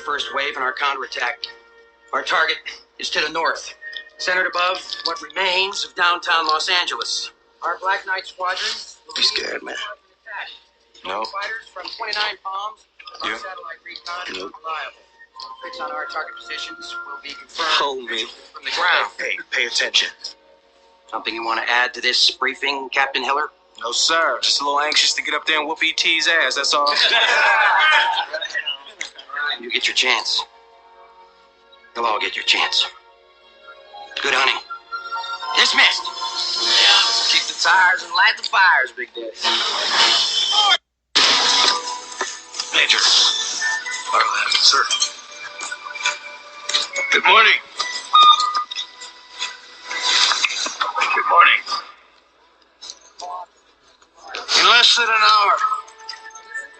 first wave in our counterattack. Our target is to the north, centered above what remains of downtown Los Angeles. Our Black Knight squadron will be scared, man. No. Fighters from 29 Palms. Our Yeah. satellite recon is reliable. Fix on our target positions will be confirmed. Hold me. From the ground. Hey, pay attention. Something you want to add to this briefing, Captain Hiller? No, sir. Just a little anxious to get up there and whoop E.T.'s ass, that's all. You get your chance. You'll all get your chance. Good hunting. Dismissed. Yeah, kick the tires and light the fires, Big Daddy. Major. Arlen, sir. Good morning. Good morning. In less than an hour,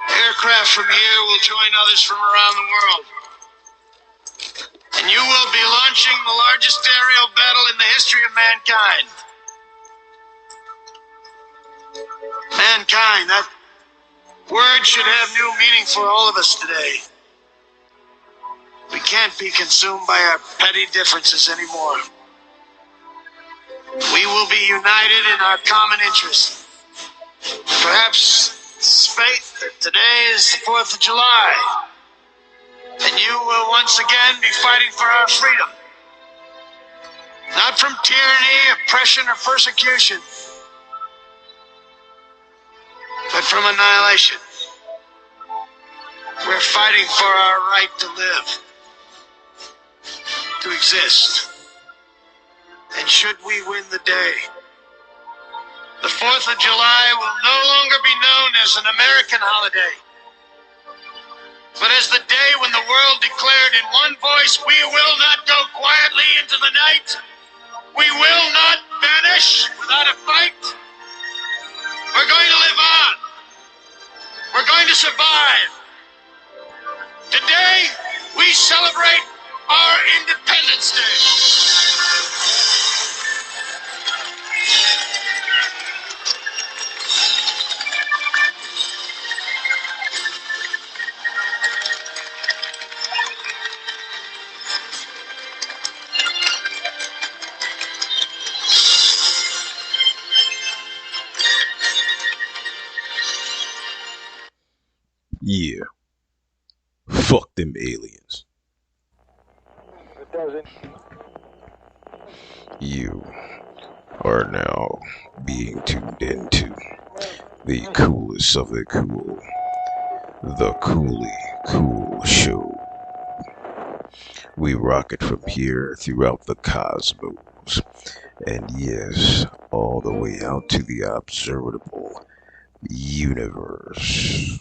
aircraft from here will join others from around the world. And you will be launching the largest aerial battle in the history of mankind. Mankind, that word should have new meaning for all of us today. We can't be consumed by our petty differences anymore. We will be united in our common interest. Perhaps fate that today is the 4th of July, and you will once again be fighting for our freedom. Not from tyranny, oppression, or persecution, but from annihilation. We're fighting for our right to live, to exist. And should we win the day, the 4th of July will no longer be known as an American holiday, but as the day when the world declared in one voice, we will not go quietly into the night. We will not vanish without a fight. We're going to live on. We're going to survive. Today, we celebrate our Independence Day. Yeah. Fuck them aliens. You are now being tuned into the coolest of the cool. The Coolly Cool Show. We rock it from here throughout the cosmos. And yes, all the way out to the observable universe.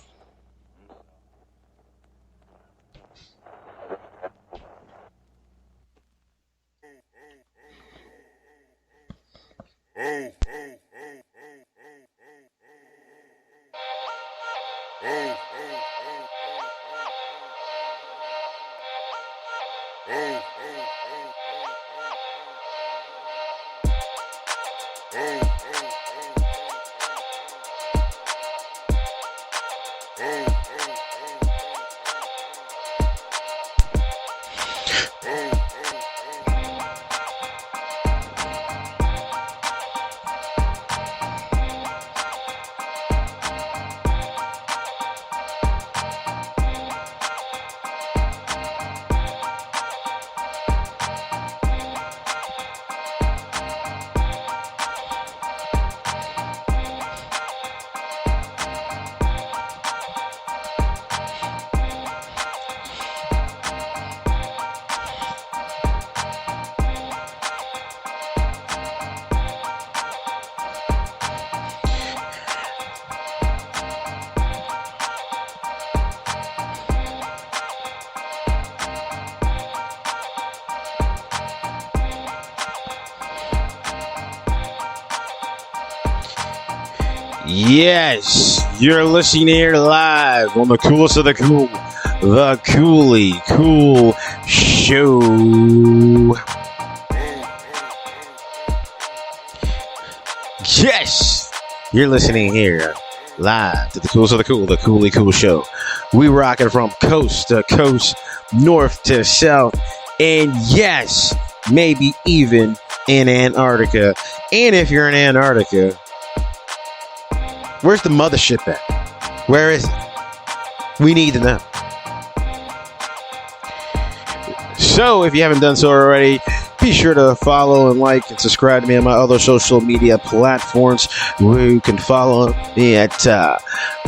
Yes, you're listening here live on the coolest of the cool, the Coolly Cool Show. Yes, you're listening here live to the coolest of the cool, the Coolly Cool Show. We rocking from coast to coast, north to south, and yes, maybe even in Antarctica. And if you're in Antarctica, where's the mothership at? Where is it? We need to know. So if you haven't done so already, be sure to follow and like and subscribe to me on my other social media platforms, where you can follow me at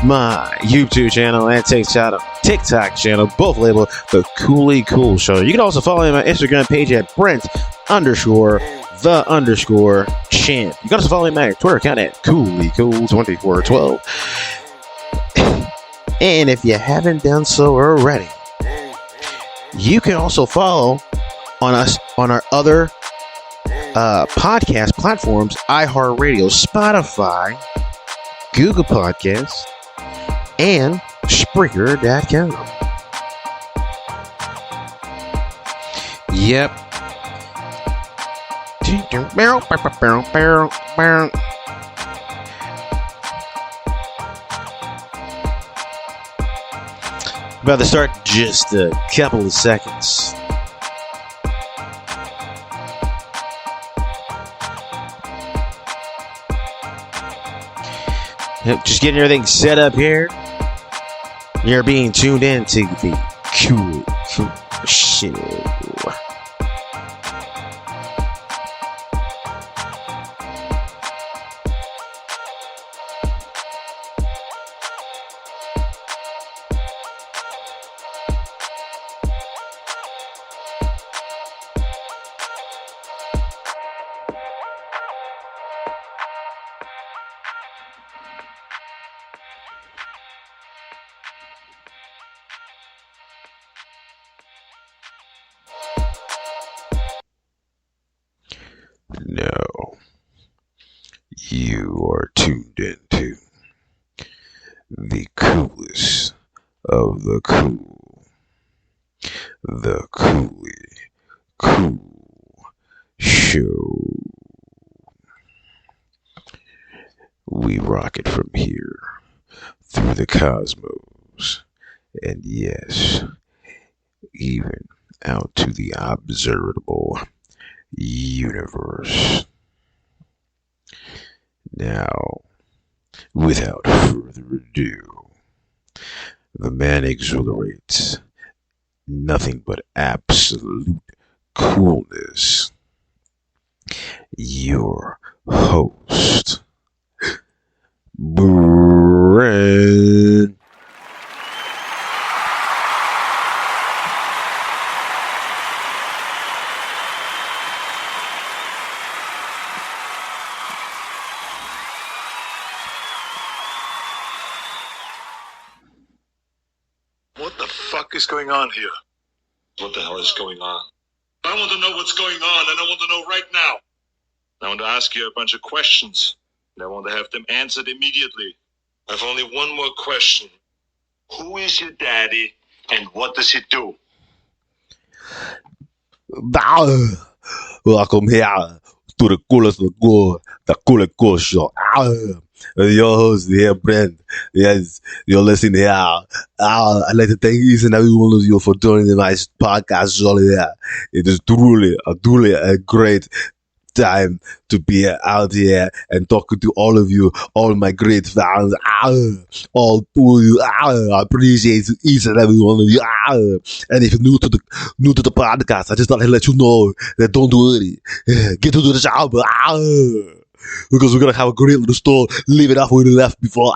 my YouTube channel and TikTok channel, both labeled The Coolly Cool Show. You can also follow me on my Instagram page at Brent_the_champ. You can also follow me on my Twitter account at CoollyCool2412. And if you haven't done so already, you can also follow on us on our other podcast platforms: iHeartRadio, Spotify, Google Podcasts, and Spreaker.com. Yep. About to start in just a couple of seconds. Yep, just getting everything set up here. You're being tuned in to the Cool Show. Now, you are tuned into the coolest of the cool, the Coolly Cool Show. We rock it from here through the cosmos, and yes, even out to the observable universe. Now, without further ado, the man exhilarates nothing but absolute coolness. Your host, Brent. What the fuck is going on here? What the hell is going on? I want to know what's going on, and I want to know right now. I want to ask you a bunch of questions, and I want to have them answered immediately. I have only one more question. Who is your daddy, and what does he do? Welcome here to the coolest of the cool, the Coolly Cool Show. Your host here, Brent. Yes, you're listening here. I'd like to thank each and every one of you for joining my podcast show here. It is truly a great time to be out here and talking to all of you, all my great fans. All of you. I appreciate each and every one of you. And if you're new to the podcast, I just thought I'd let you know that don't worry. Get to the job. Because we're gonna have a great little story. Leave it off where we left before.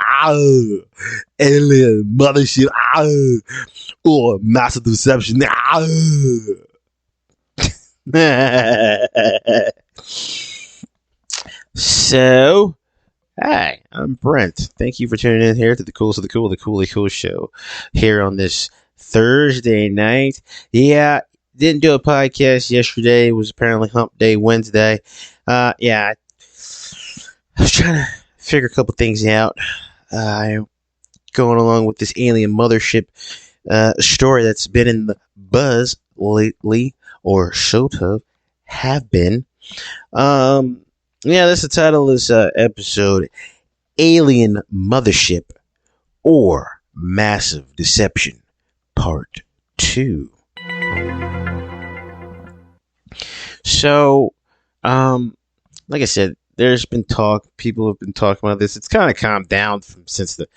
Alien Mothership. Or Massive Deception. So, hi, I'm Brent. Thank you for tuning in here to the coolest of the cool, the Coolly Cool Show here on this Thursday night. Yeah, didn't do a podcast yesterday. It was apparently Hump Day Wednesday. Yeah, I was trying to figure a couple things out. Going along with this Alien Mothership story that's been in the buzz lately, or sort of have been. Yeah, that's the title of this episode. Alien Mothership, or Massive Deception Part 2. So, like I said, there's been talk. People have been talking about this. It's kind of calmed down since the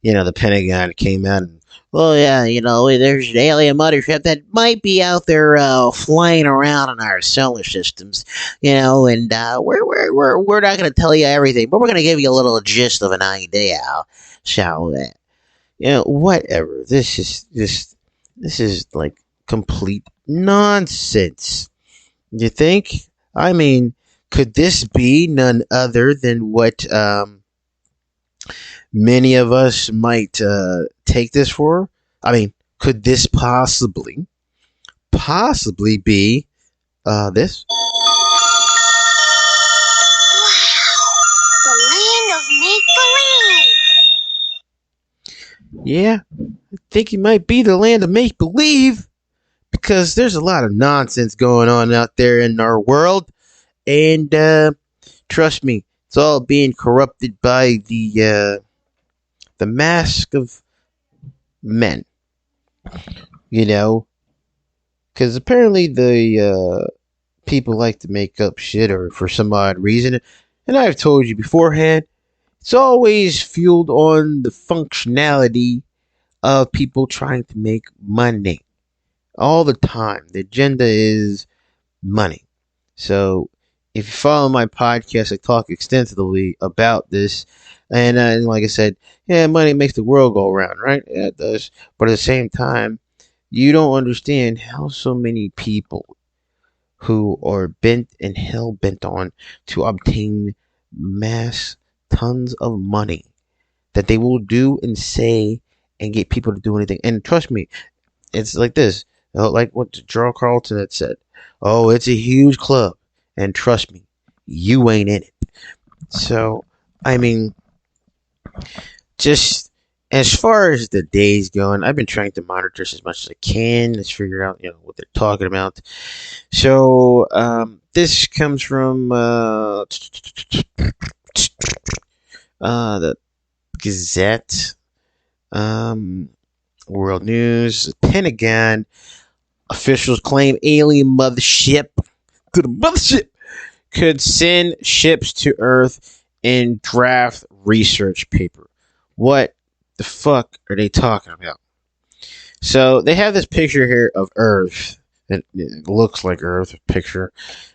Pentagon came out and, well, yeah, there's an alien mothership that might be out there flying around in our solar systems, and we're not going to tell you everything, but we're going to give you a little gist of an idea. So, whatever. This is like complete nonsense. You think? I mean, could this be none other than what many of us might take this for? I mean, could this possibly be this? Wow, the land of make-believe. Yeah, I think it might be the land of make-believe, because there's a lot of nonsense going on out there in our world, and trust me, it's all being corrupted by the mask of men, because apparently the people like to make up shit or for some odd reason, and I've told you beforehand, it's always fueled on the functionality of people trying to make money all the time. The agenda is money. So if you follow my podcast, I talk extensively about this. And like I said, yeah, money makes the world go around, right? Yeah, it does. But at the same time, you don't understand how so many people who are bent and hell bent on to obtain mass tons of money that they will do and say and get people to do anything. And trust me, it's like this. Like what Charles Carlton had said. Oh, it's a huge club. And trust me, you ain't in it. So, I mean, just as far as the days going, I've been trying to monitor this as much as I can. Let's figure out, what they're talking about. So, this comes from the Gazette, World News, Pentagon. Officials claim alien mothership could send ships to Earth in draft research paper. What the fuck are they talking about? So they have this picture here of Earth. It looks like Earth picture,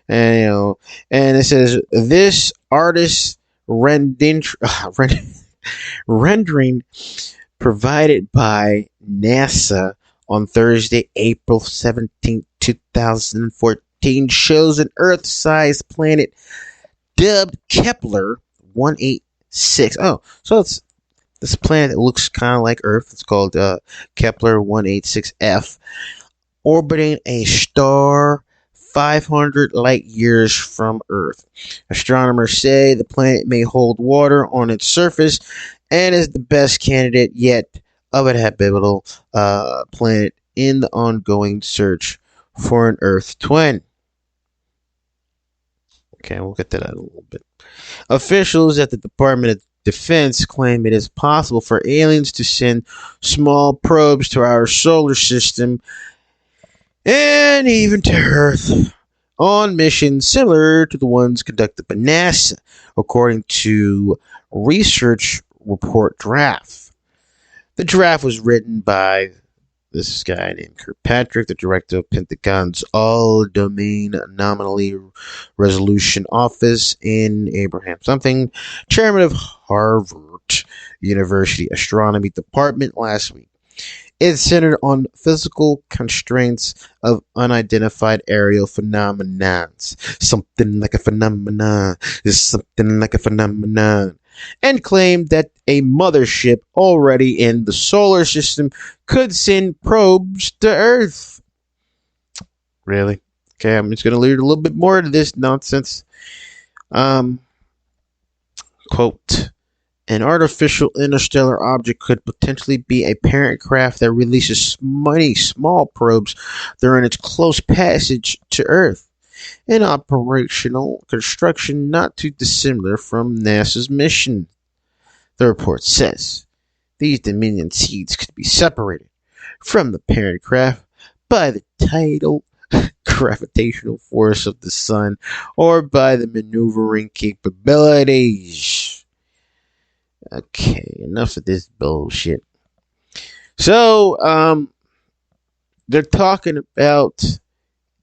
and and it says this artist rendering provided by NASA on Thursday, April 17, 2014, shows an Earth-sized planet dubbed Kepler 186. Oh, so it's this planet that looks kind of like Earth. It's called Kepler 186f, orbiting a star 500 light years from Earth. Astronomers say the planet may hold water on its surface and is the best candidate yet of a habitable planet in the ongoing search for an Earth twin. Okay, we'll get to that in a little bit. Officials at the Department of Defense claim it is possible for aliens to send small probes to our solar system and even to Earth on missions similar to the ones conducted by NASA, according to research report draft. The draft was written by this guy named Kirkpatrick, the director of Pentagon's All-Domain Anomaly Resolution Office, and Abraham Something, chairman of Harvard University Astronomy Department, last week. It's centered on physical constraints of unidentified aerial phenomena. Something like a phenomenon is something like a phenomenon. And claimed that a mothership already in the solar system could send probes to Earth. Really? Okay, I'm just going to read a little bit more to this nonsense. Quote, an artificial interstellar object could potentially be a parent craft that releases many small probes during its close passage to Earth. An operational construction not too dissimilar from NASA's mission. The report says these Dominion seeds could be separated from the parent craft by the tidal gravitational force of the sun or by the maneuvering capabilities. Okay, enough of this bullshit. So, they're talking about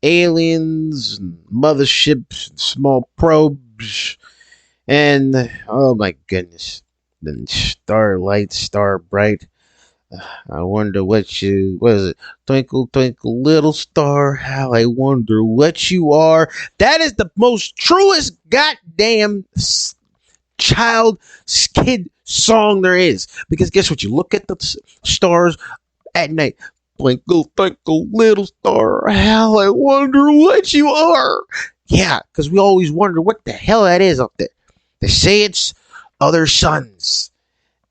aliens, and motherships, and small probes, and oh my goodness, then starlight, star bright. I wonder what is it? Twinkle, twinkle, little star, how I wonder what you are. That is the most truest goddamn child kid song there is. Because guess what? You look at the stars at night. Twinkle, twinkle, little star, how I wonder what you are. Yeah, because we always wonder what the hell that is up there. They say it's other suns.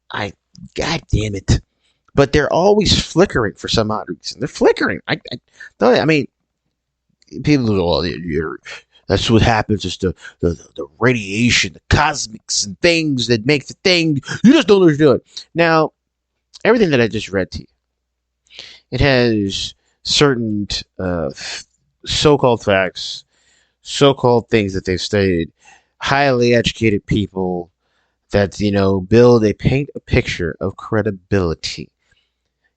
God damn it. But they're always flickering for some odd reason. They're flickering. I mean, people go, oh, that's what happens. It's the radiation, the cosmics and things that make the thing. You just don't know what you're doing. Now, everything that I just read to you, it has certain so-called facts, so-called things that they've studied, highly educated people that, paint a picture of credibility.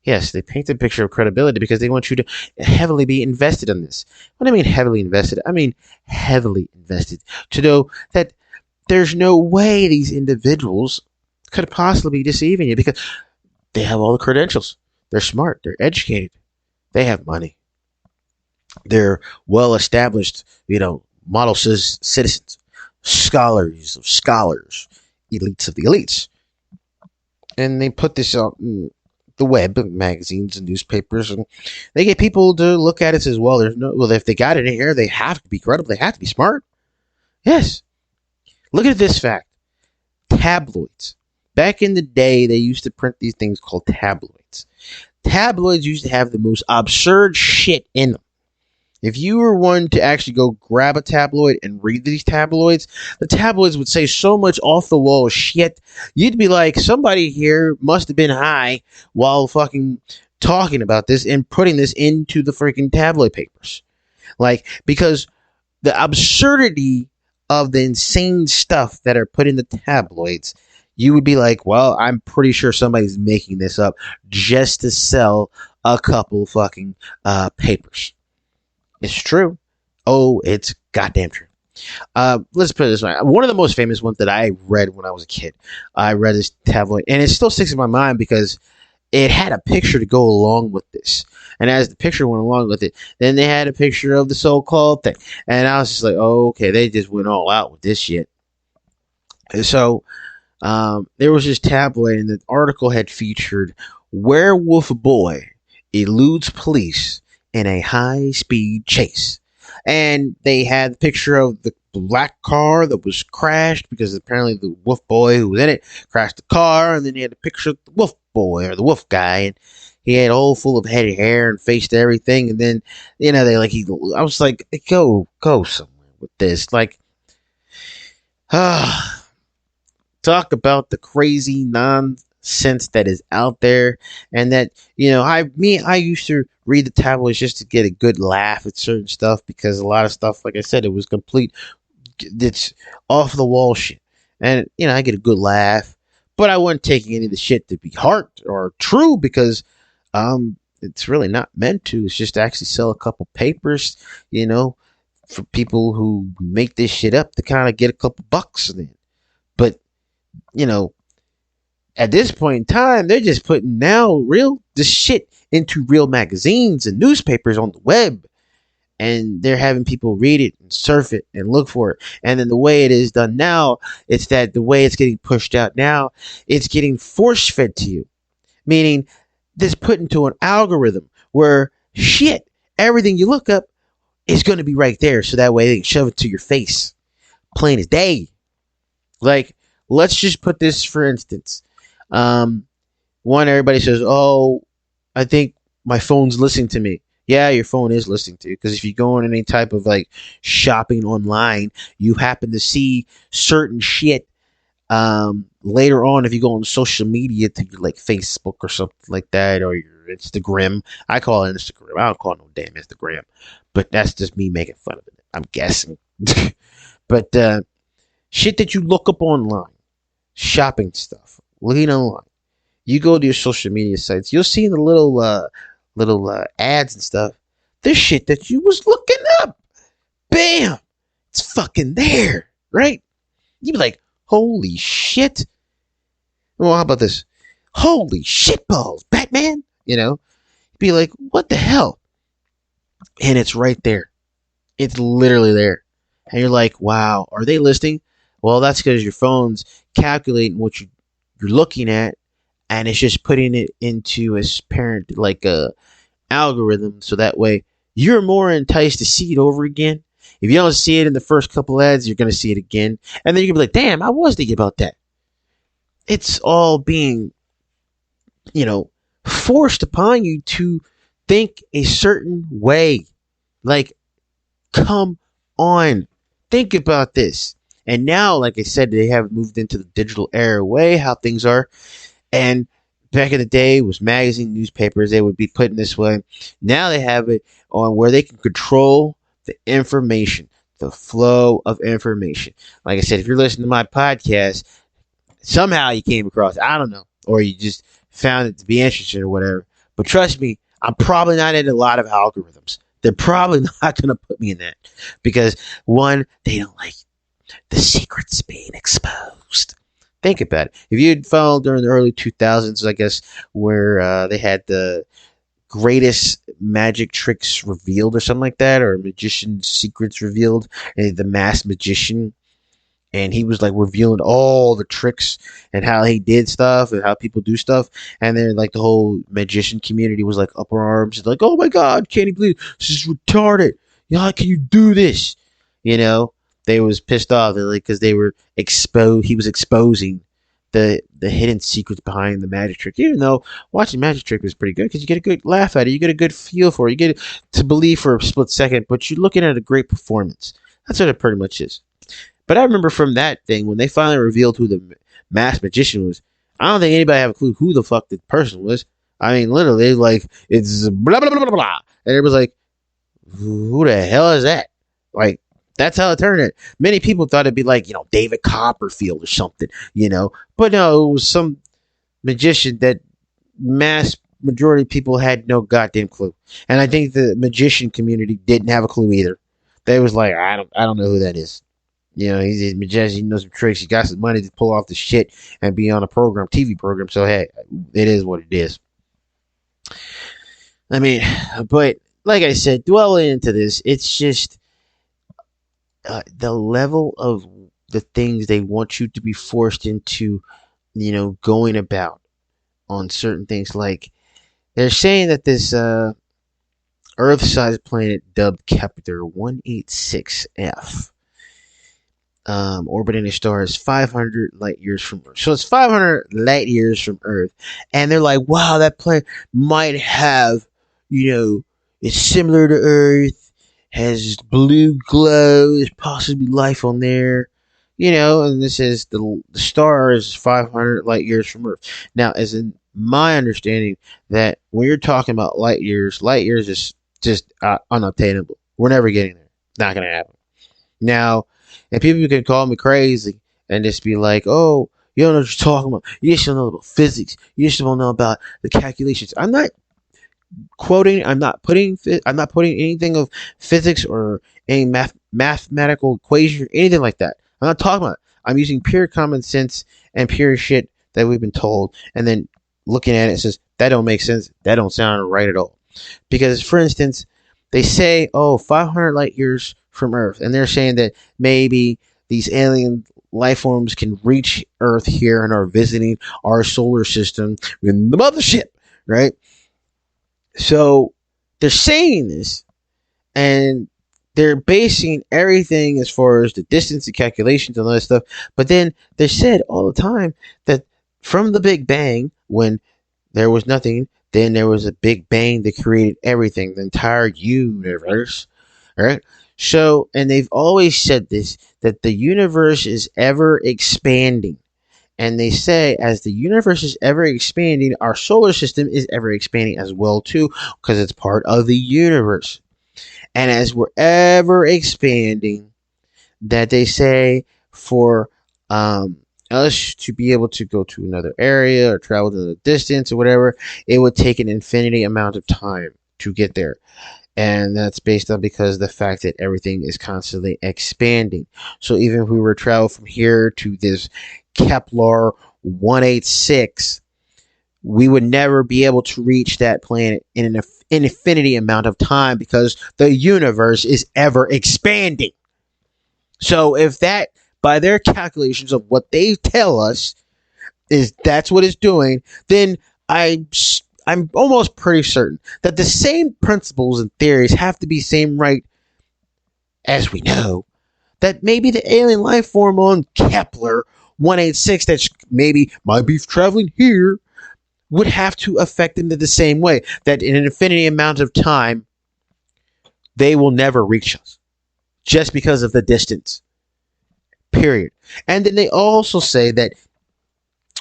Yes, they paint a picture of credibility because they want you to heavily be invested in this. What do I mean heavily invested? I mean heavily invested to know that there's no way these individuals could possibly be deceiving you because they have all the credentials. They're smart. They're educated. They have money. They're well-established, model citizens, scholars of scholars, elites of the elites. And they put this out in the web, magazines and newspapers, and they get people to look at it and says, well, if they got it in here, they have to be credible. They have to be smart. Yes. Look at this fact. Tabloids. Back in the day, they used to print these things called tabloids. Tabloids used to have the most absurd shit in them. If you were one to actually go grab a tabloid and read these tabloids, the tabloids would say so much off-the-wall shit, you'd be like, somebody here must have been high while fucking talking about this and putting this into the freaking tabloid papers. Because the absurdity of the insane stuff that are put in the tabloids, you would be like, well, I'm pretty sure somebody's making this up just to sell a couple fucking papers. It's true. Oh, it's goddamn true. Let's put it this way. One of the most famous ones that I read when I was a kid, I read this tabloid, and it still sticks in my mind because it had a picture to go along with this. And as the picture went along with it, then they had a picture of the so-called thing. And I was just like, oh, okay, they just went all out with this shit. And so there was this tabloid, and the article had featured werewolf boy eludes police in a high-speed chase. And they had the picture of the black car that was crashed because apparently the wolf boy who was in it crashed the car, and then they had a picture of the wolf boy or the wolf guy, and he had all full of head hair and face to everything, and then, I was like, go somewhere with this. Talk about the crazy nonsense that is out there, and that I used to read the tabloids just to get a good laugh at certain stuff because a lot of stuff, like I said, it was complete, it's off the wall shit, and I get a good laugh, but I wasn't taking any of the shit to be heart or true because it's really not meant to. It's just to actually sell a couple papers, for people who make this shit up to kind of get a couple bucks then. But at this point in time, they're just putting this shit into real magazines and newspapers on the web. And they're having people read it and surf it and look for it. And then the way it is done now, it's that the way it's getting pushed out now, it's getting force fed to you. Meaning, this put into an algorithm where everything you look up is going to be right there. So that way they can shove it to your face. Plain as day. Let's just put this for instance. One, everybody says, oh, I think my phone's listening to me. Yeah, your phone is listening to you, because if you go on any type of shopping online, you happen to see certain shit, later on, if you go on social media to your, like, Facebook or something like that, or your Instagram, I call it Instagram. I don't call it no damn Instagram, but that's just me making fun of it. I'm guessing. But shit that you look up online, shopping stuff, looking online. You go to your social media sites, you'll see the little ads and stuff. There's shit that you was looking up. Bam! It's fucking there, right? You'd be like, holy shit. Well, how about this? Holy shit balls, Batman! You know? You'd be like, what the hell? And it's right there. It's literally there. And you're like, wow, are they listening? Well, that's because your phone's calculating what you're looking at, and it's just putting it into a parent, like a algorithm, so that way you're more enticed to see it over again. If you don't see it in the first couple ads, you're going to see it again. And then you're going to be like, damn, I was thinking about that. It's all being, forced upon you to think a certain way. Like, come on. Think about this. And now, like I said, they have moved into the digital era way, how things are. And back in the day, it was magazine, newspapers, they would be put in this way. Now they have it on where they can control the information, the flow of information. Like I said, if you're listening to my podcast, somehow you came across it, I don't know, or you just found it to be interesting or whatever. But trust me, I'm probably not in a lot of algorithms. They're probably not going to put me in that because, one, they don't like the secrets being exposed. Think about it. If you'd followed during the early 2000s, I guess, where they had the greatest magic tricks revealed or something like that, or magician's secrets revealed, and the masked magician, and he was like revealing all the tricks and how he did stuff and how people do stuff, and then like the whole magician community was like up in arms, like, oh my god, can't you believe this is retarded? How can you do this? They was pissed off because they were exposed. He was exposing the hidden secrets behind the magic trick. Even though watching magic trick was pretty good because you get a good laugh at it, you get a good feel for it, you get to believe for a split second, but you're looking at a great performance. That's what it pretty much is. But I remember from that thing when they finally revealed who the masked magician was. I don't think anybody have a clue who the fuck the person was. I mean, literally, like, it's blah blah blah blah blah, and it was like, who the hell is that? Like. That's how it turned out. Many people thought it'd be like, David Copperfield or something, But no, it was some magician that mass majority of people had no goddamn clue. And I think the magician community didn't have a clue either. They was like, I don't know who that is. He's a magician, he knows some tricks, he got some money to pull off the shit and be on a program, TV program. So hey, it is what it is. I mean, but like I said, dwelling into this, it's just the level of the things they want you to be forced into, going about on certain things. Like, they're saying that this Earth-sized planet dubbed Kepler 186f, orbiting a star is 500 light years from Earth. So it's 500 light years from Earth. And they're like, wow, that planet might have, it's similar to Earth, has blue glow, there's possibly life on there, and this is the star is 500 light years from Earth. Now, as in my understanding, that when you're talking about light years is just unobtainable. We're never getting there. Not going to happen. Now, and people can call me crazy and just be like, oh, you don't know what you're talking about. You just don't know about physics. You just don't know about the calculations. I'm not quoting, I'm not putting anything of physics or any mathematical equation or anything like that. I'm not talking about it. I'm using pure common sense and pure shit that we've been told, and then looking at it, it says that don't make sense. That don't sound right at all. Because, for instance, they say, 500 light years from Earth, and they're saying that maybe these alien life forms can reach Earth here and are visiting our solar system in the mothership, right? So they're saying this, and they're basing everything as far as the distance, the calculations, and all that stuff. But then they said all the time that from the Big Bang, when there was nothing, then there was a Big Bang that created everything, the entire universe, right? So, and they've always said this, that the universe is ever expanding. And they say as the universe is ever expanding, our solar system is ever expanding as well too, because it's part of the universe. And as we're ever expanding, that they say for us to be able to go to another area or travel to the distance or whatever, it would take an infinity amount of time to get there. And that's based on because the fact that everything is constantly expanding. So even if we were to travel from here to this Kepler 186, we would never be able to reach that planet in an infinity amount of time because the universe is ever expanding. So if that, by their calculations of what they tell us, is that's what it's doing, then I'm almost pretty certain that the same principles and theories have to be same right as we know that maybe the alien life form on Kepler 186 that maybe might be traveling here would have to affect them in the same way, that in an infinity amount of time they will never reach us just because of the distance, period. And then they also say that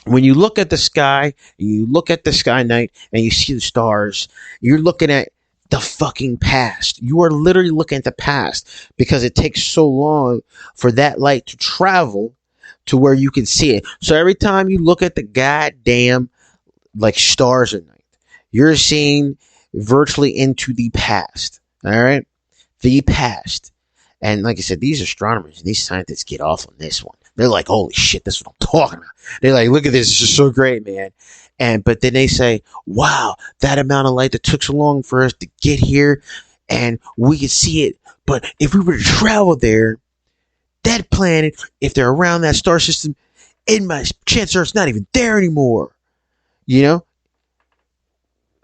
when you look at the sky, you look at the sky night, and you see the stars, you're looking at the fucking past. You are literally looking at the past because it takes so long for that light to travel to where you can see it. So every time you look at the goddamn like stars at night, you're seeing virtually into the past. All right? The past. And like I said, these astronomers, these scientists get off on this one. They're like, holy shit, this is what I'm talking about. They're like, look at this. This is so great, man. But then they say, wow, that amount of light that took so long for us to get here and we can see it. But if we were to travel there, that planet, if they're around that star system, chances are it's not even there anymore. You know?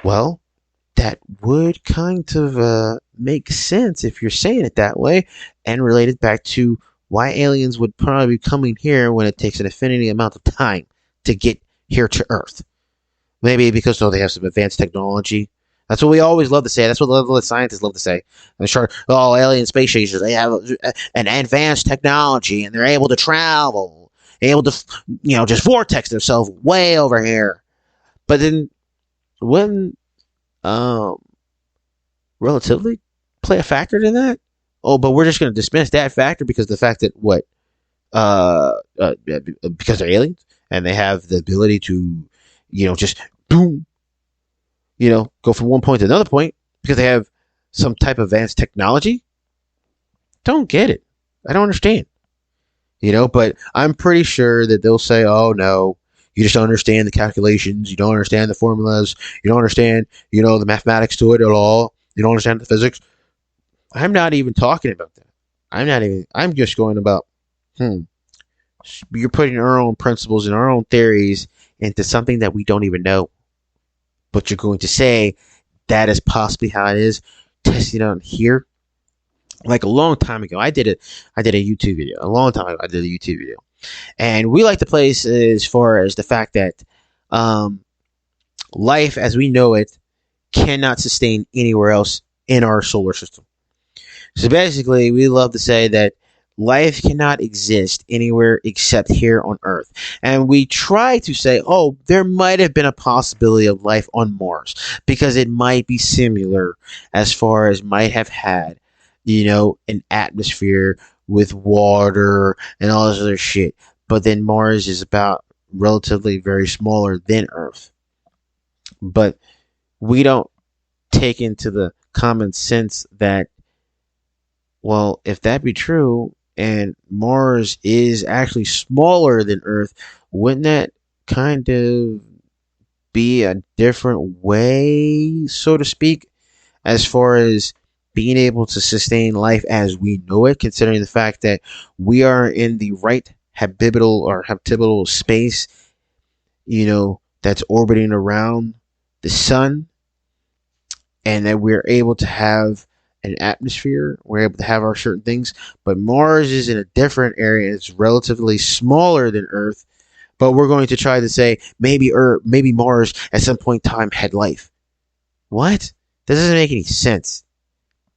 Well, that would kind of make sense if you're saying it that way and relate it back to why aliens would probably be coming here when it takes an infinity amount of time to get here to Earth. Maybe because they have some advanced technology. That's what we always love to say. That's what the scientists love to say. And sure, alien space stations, they have an advanced technology and they're able to travel, able to, just vortex themselves way over here. But then wouldn't relatively play a factor in that? Oh, but we're just going to dismiss that factor because the fact that because they're aliens and they have the ability to, just boom, go from one point to another point because they have some type of advanced technology. Don't get it. I don't understand. But I'm pretty sure that they'll say, oh no, you just don't understand the calculations. You don't understand the formulas. You don't understand, the mathematics to it at all. You don't understand the physics. I'm not even talking about that. I'm just going about, you're putting our own principles and our own theories into something that we don't even know. But you're going to say that is possibly how it is. Testing it on here. Like a long time ago, I did a YouTube video. A long time ago, I did a YouTube video. And we like to place as far as the fact that life as we know it cannot sustain anywhere else in our solar system. So basically, we love to say that life cannot exist anywhere except here on Earth. And we try to say, oh, there might have been a possibility of life on Mars because it might be similar as far as might have had, an atmosphere with water and all this other shit. But then Mars is about relatively very smaller than Earth. But we don't take into the common sense that, well, if that be true and Mars is actually smaller than Earth, wouldn't that kind of be a different way, so to speak, as far as being able to sustain life as we know it, considering the fact that we are in the right habitable space, that's orbiting around the sun, and that we're able to have an atmosphere, we're able to have our certain things, but Mars is in a different area. It's relatively smaller than Earth, but we're going to try to say maybe Mars at some point in time had life. What? That doesn't make any sense.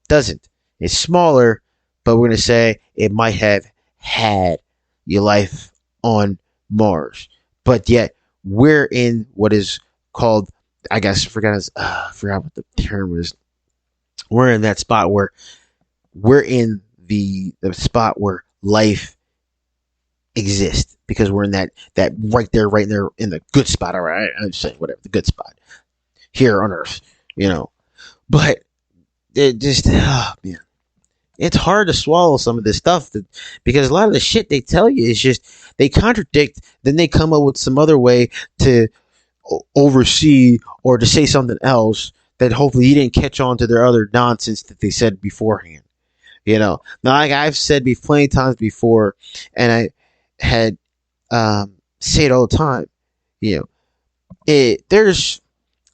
Doesn't. It's smaller, but we're going to say it might have had your life on Mars. but yet we're in what is called, I guess, forgot what the term is. We're in that spot where we're in the spot where life exists, because we're in that right there in the good spot. All right, I'm saying whatever, the good spot here on Earth, But it just, man, it's hard to swallow some of this stuff because a lot of the shit they tell you is just they contradict. Then they come up with some other way to oversee or to say something else that hopefully you didn't catch on to their other nonsense that they said beforehand. Now, like I've said plenty of times before, and I had say it all the time. There's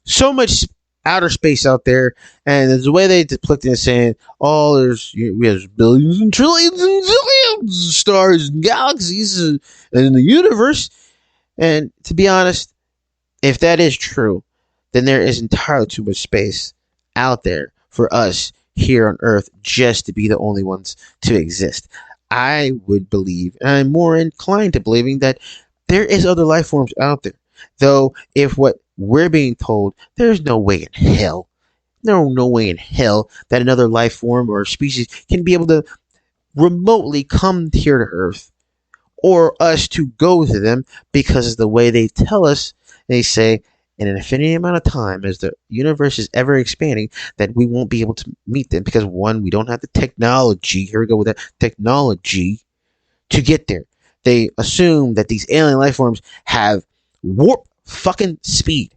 so much outer space out there, and there's the way they depict it, saying, "Oh, we have billions and trillions and zillions of stars and galaxies in the universe." And to be honest, if that is true, then there is entirely too much space out there for us here on Earth just to be the only ones to exist. I would believe, and I'm more inclined to believing, that there is other life forms out there. Though, if what we're being told, there's no way in hell that another life form or species can be able to remotely come here to Earth, or us to go to them, because of the way they tell us. They say, in an infinite amount of time, as the universe is ever expanding, that we won't be able to meet them because, one, we don't have the technology. Here we go with that technology to get there. They assume that these alien life forms have warp fucking speed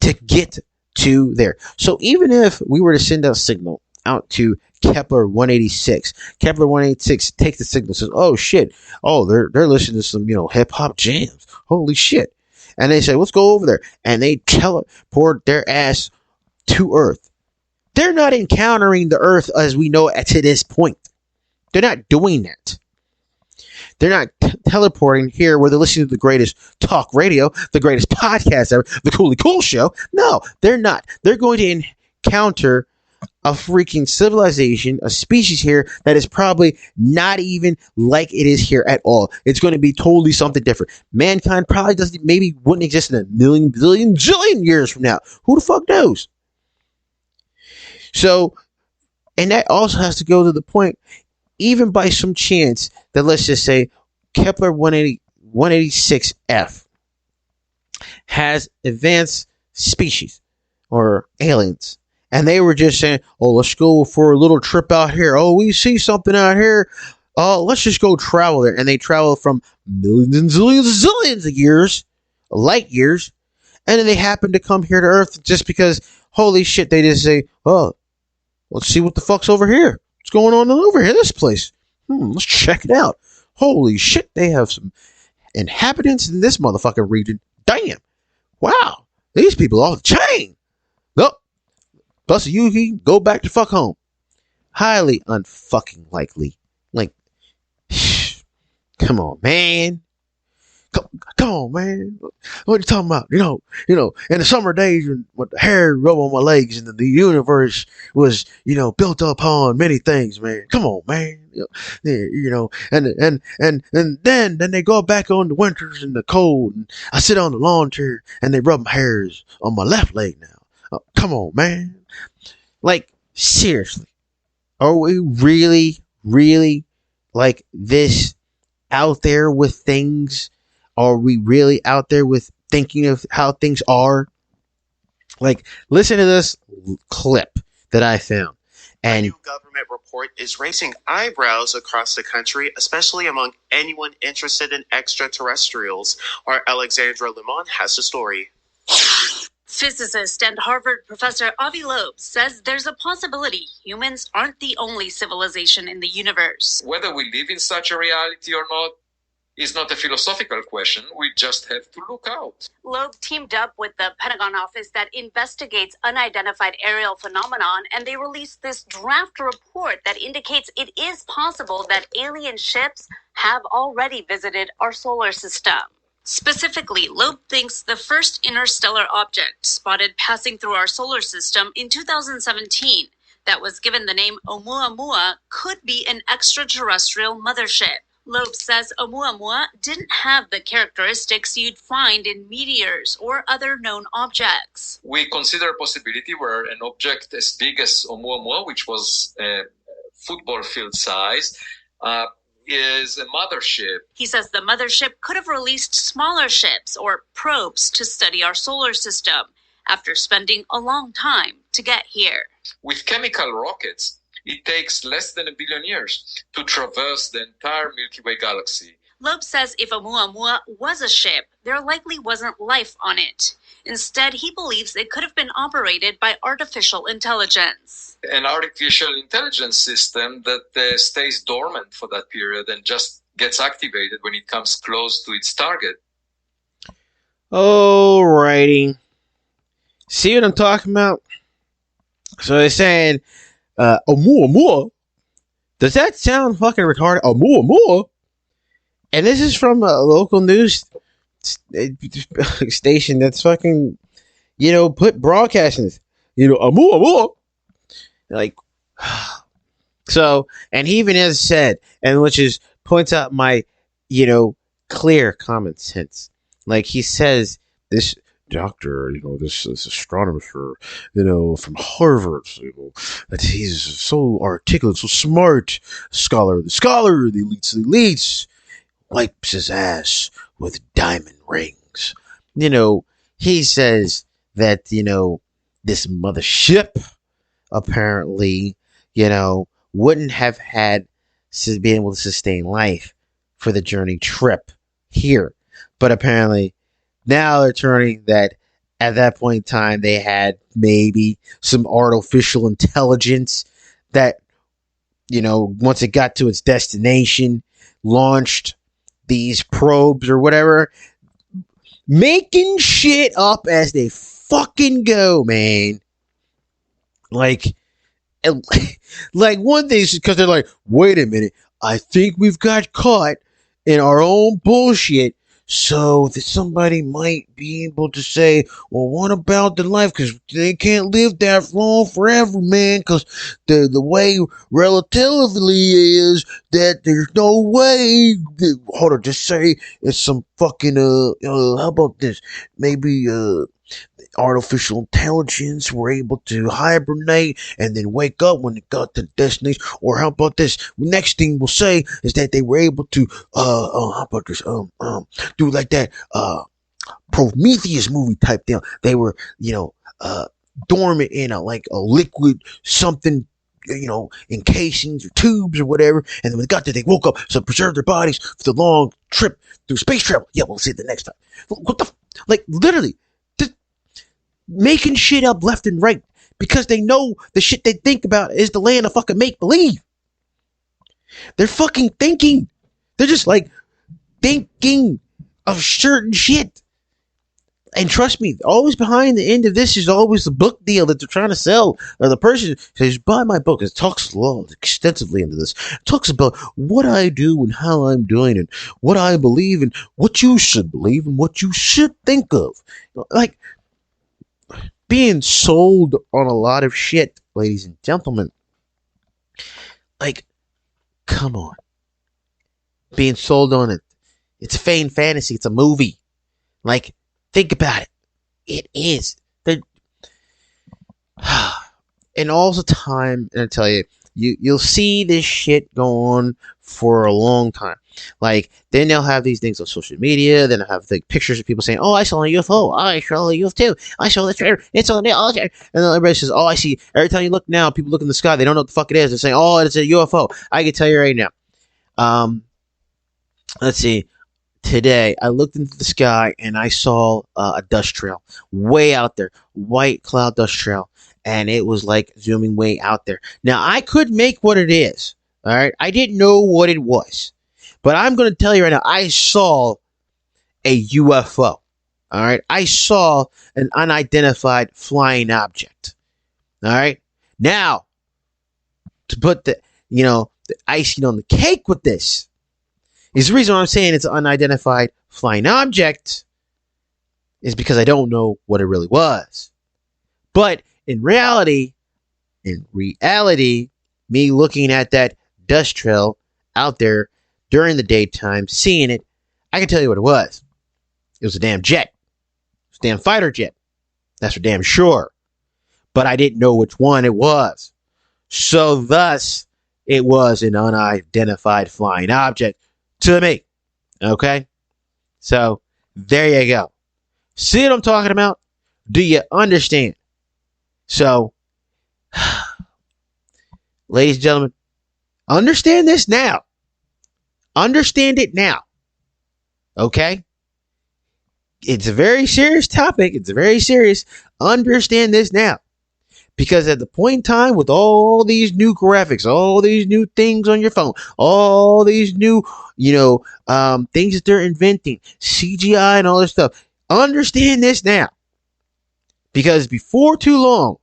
to get to there. So even if we were to send a signal out to Kepler 186, Kepler 186 takes the signal, says, "Oh shit, they're listening to some hip hop jams. Holy shit!" And they say, "Let's go over there," and they teleport their ass to Earth. They're not encountering the Earth as we know it to this point. They're not doing that. They're not teleporting here where they're listening to the greatest talk radio, the greatest podcast ever, the Cooley Cool Show. No, they're not. They're going to encounter a freaking civilization, a species here that is probably not even like it is here at all. It's going to be totally something different. Mankind probably wouldn't exist in a million, billion, jillion years from now. Who the fuck knows? So, and that also has to go to the point, even by some chance, that let's just say Kepler 186f has advanced species or aliens. And they were just saying, "Oh, let's go for a little trip out here. Oh, we see something out here. Let's just go travel there." And they travel from millions and zillions of years, light years. And then they happen to come here to Earth just because, holy shit, they just say, "Oh, let's see what the fuck's over here. What's going on over here, this place? Let's check it out. Holy shit, they have some inhabitants in this motherfucking region. Damn. Wow. These people are off the chain. Nope. Plus, you can go back to fuck home." Highly unfucking likely. Like, come on, man. Come on, man. What are you talking about? In the summer days when the hair rub on my legs and the universe was, built upon many things, man. Come on, man. And then they go back on the winters and the cold, and I sit on the lawn chair and they rub my hairs on my left leg now. Come on, man. Like, seriously. Are we really, really like this out there with things? Are we really out there with thinking of how things are? Like, listen to this clip that I found. A new government report is raising eyebrows across the country, especially among anyone interested in extraterrestrials. Our Alexandra Lemon has the story. Physicist and Harvard professor Avi Loeb says there's a possibility humans aren't the only civilization in the universe. Whether we live in such a reality or not is not a philosophical question. We just have to look out. Loeb teamed up with the Pentagon office that investigates unidentified aerial phenomenon, and they released this draft report that indicates it is possible that alien ships have already visited our solar system. Specifically, Loeb thinks the first interstellar object spotted passing through our solar system in 2017 that was given the name Oumuamua could be an extraterrestrial mothership. Loeb says Oumuamua didn't have the characteristics you'd find in meteors or other known objects. We consider a possibility where an object as big as Oumuamua, which was a football field size, is a mothership. He says the mothership could have released smaller ships or probes to study our solar system after spending a long time to get here. With chemical rockets, it takes less than 1 billion years to traverse the entire Milky Way galaxy. Loeb says if Oumuamua was a ship, there likely wasn't life on it. Instead, he believes it could have been operated by artificial intelligence. An artificial intelligence system that stays dormant for that period and just gets activated when it comes close to its target. Alrighty. See what I'm talking about? So they're saying, Oumuamua? Does that sound fucking retarded? Oumuamua? And this is from a local news station that's fucking, put broadcasting this. Oumuamua? Like, so, and he even has said, and which is, points out my, clear common sense. Like, he says, this doctor, this astronomer, from Harvard, that he's so articulate, so smart, scholar, the elites, wipes his ass with diamond rings. He says that, this mothership apparently, wouldn't have had been able to sustain life for the journey trip here. But apparently now they're turning that at that point in time they had maybe some artificial intelligence that, once it got to its destination, launched these probes or whatever, making shit up as they fucking go, man. Like one thing is because they're like, wait a minute, I think we've got caught in our own bullshit, so that somebody might be able to say, well, what about the life? Because they can't live that long forever, man, because the way relatively is that there's no way, hold on, just say it's some fucking, how about this, maybe, artificial intelligence were able to hibernate and then wake up when it got to the destination. Or how about this? Next thing we'll say is that they were able to how about this? Do like that Prometheus movie type deal. They were, dormant in a liquid something, in casings or tubes or whatever, and then when they got there, they woke up, so preserved their bodies for the long trip through space travel. Yeah, we'll see it the next time. What the literally making shit up left and right because they know the shit they think about is the land of fucking make-believe. They're fucking thinking. They're just thinking of certain shit. And trust me, always behind the end of this is always the book deal that they're trying to sell. Or the person says, buy my book. It talks a lot extensively into this. It talks about what I do and how I'm doing and what I believe and what you should believe and what you should think of. Being sold on a lot of shit, ladies and gentlemen. Come on. Being sold on it. It's a vain fantasy. It's a movie. Think about it. It is. And all the time, and I tell you, you'll see this shit go on for a long time. Then they'll have these things on social media. Then they'll have pictures of people saying, "Oh, I saw a UFO. I saw a UFO too. I saw this trailer. It's on there." And then everybody says, "Oh, I see." Every time you look now, people look in the sky. They don't know what the fuck it is. They're saying, "Oh, it's a UFO." I can tell you right now. Let's see. Today, I looked into the sky and I saw a dust trail way out there, white cloud dust trail, and it was zooming way out there. Now, I could make what it is. All right, I didn't know what it was. But I'm going to tell you right now, I saw a UFO. All right. I saw an unidentified flying object. All right. Now, to put the icing on the cake with this is the reason why I'm saying it's an unidentified flying object is because I don't know what it really was. But in reality, me looking at that dust trail out there during the daytime, seeing it, I can tell you what it was. It was a damn jet. It was a damn fighter jet. That's for damn sure. But I didn't know which one it was. So thus, it was an unidentified flying object to me. Okay? So, there you go. See what I'm talking about? Do you understand? So, ladies and gentlemen, understand this now. Understand it now. Okay? It's a very serious topic. It's very serious. Understand this now. Because at the point in time with all these new graphics, all these new things on your phone, all these new, things that they're inventing, CGI and all this stuff, understand this now. Because before too long,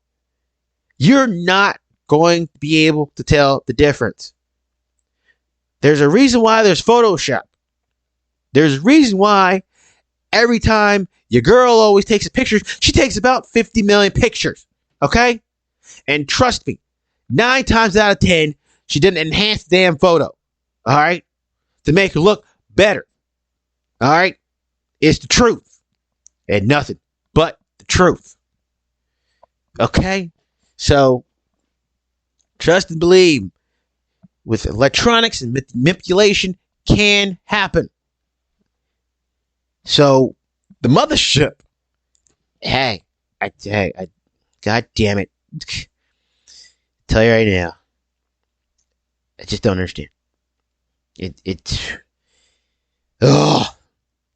you're not going to be able to tell the difference. There's a reason why there's Photoshop. There's a reason why every time your girl always takes a picture, she takes about 50 million pictures. Okay? And trust me, 9 times out of 10, she didn't enhance the damn photo. All right? To make her look better. All right? It's the truth. And nothing but the truth. Okay? So, trust and believe. With electronics and manipulation can happen. So, the mothership. Hey, God damn it. Tell you right now. I just don't understand. It's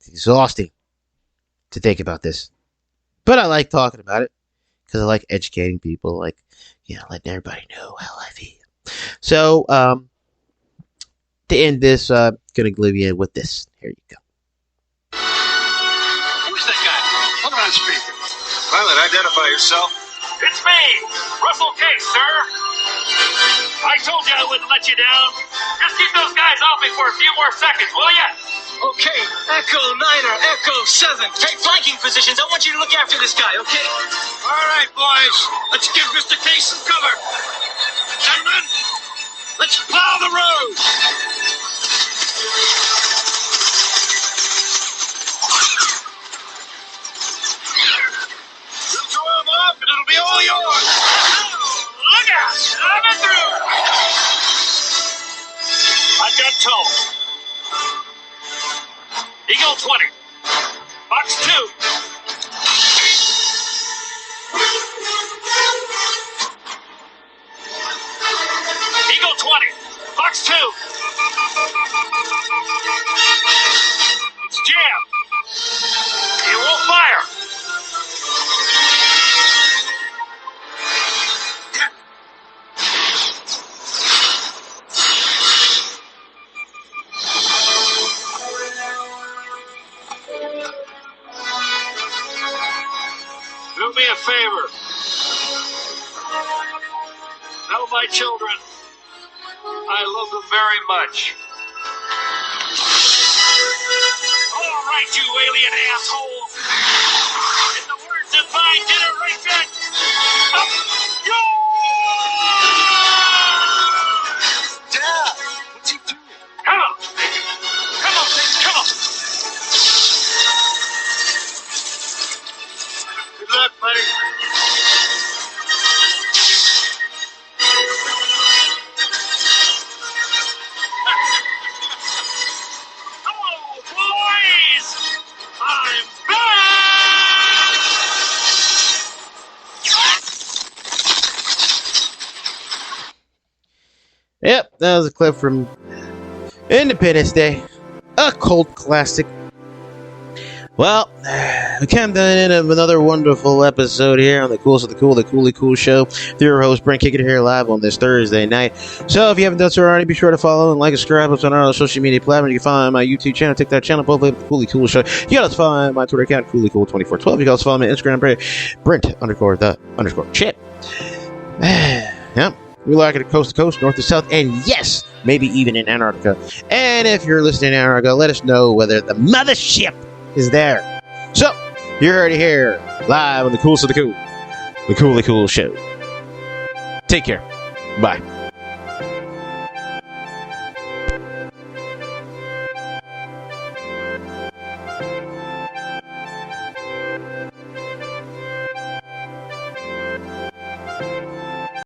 exhausting to think about this. But I like talking about it because I like educating people, like, letting everybody know how I feel. So, to end this, gonna leave you with this. Here you go. Who's that guy? Put him on speaker. Pilot, identify yourself. It's me, Russell Case, sir. I told you I wouldn't let you down. Just keep those guys off me for a few more seconds, will ya? Okay, Echo 9er, Echo 7. Take flanking positions. I want you to look after this guy, okay? All right, boys. Let's give Mr. Case some cover. Gentlemen, let's plow the road. We'll throw him off, and it'll be all yours. Look out! I'm through! I've got tow. Eagle 20. Box 2. Eagle 20. Box 2. It's jammed. It won't fire. Do me a favor. Tell my children I love them very much. All right, you alien assholes. In the words of my generation, up yours! Dad, what's he doing? Come on. Come on, Nick, come on. Good luck, buddy. Hello, boys! I'm back! Yep, that was a clip from Independence Day. A cult classic. Well, we come to the end of another wonderful episode here on the Coolest of the Cool, the Coolly Cool Show. Through your host, Brent, kicking it here live on this Thursday night. So if you haven't done so already, be sure to follow and like and subscribe us on our social media platforms. You can find my YouTube channel, TikTok channel, both of them, the Coolly Cool Show. You can also follow my Twitter account, CoollyCool2412. You can also follow me on Instagram, Brent_the_chip. Yep. We like it coast to coast, north to south, and yes, maybe even in Antarctica. And if you're listening in Antarctica, let us know whether the mothership is there. So, you're already here, live on the Coolest of the Cool, the Coolly Cool Show. Take care. Bye.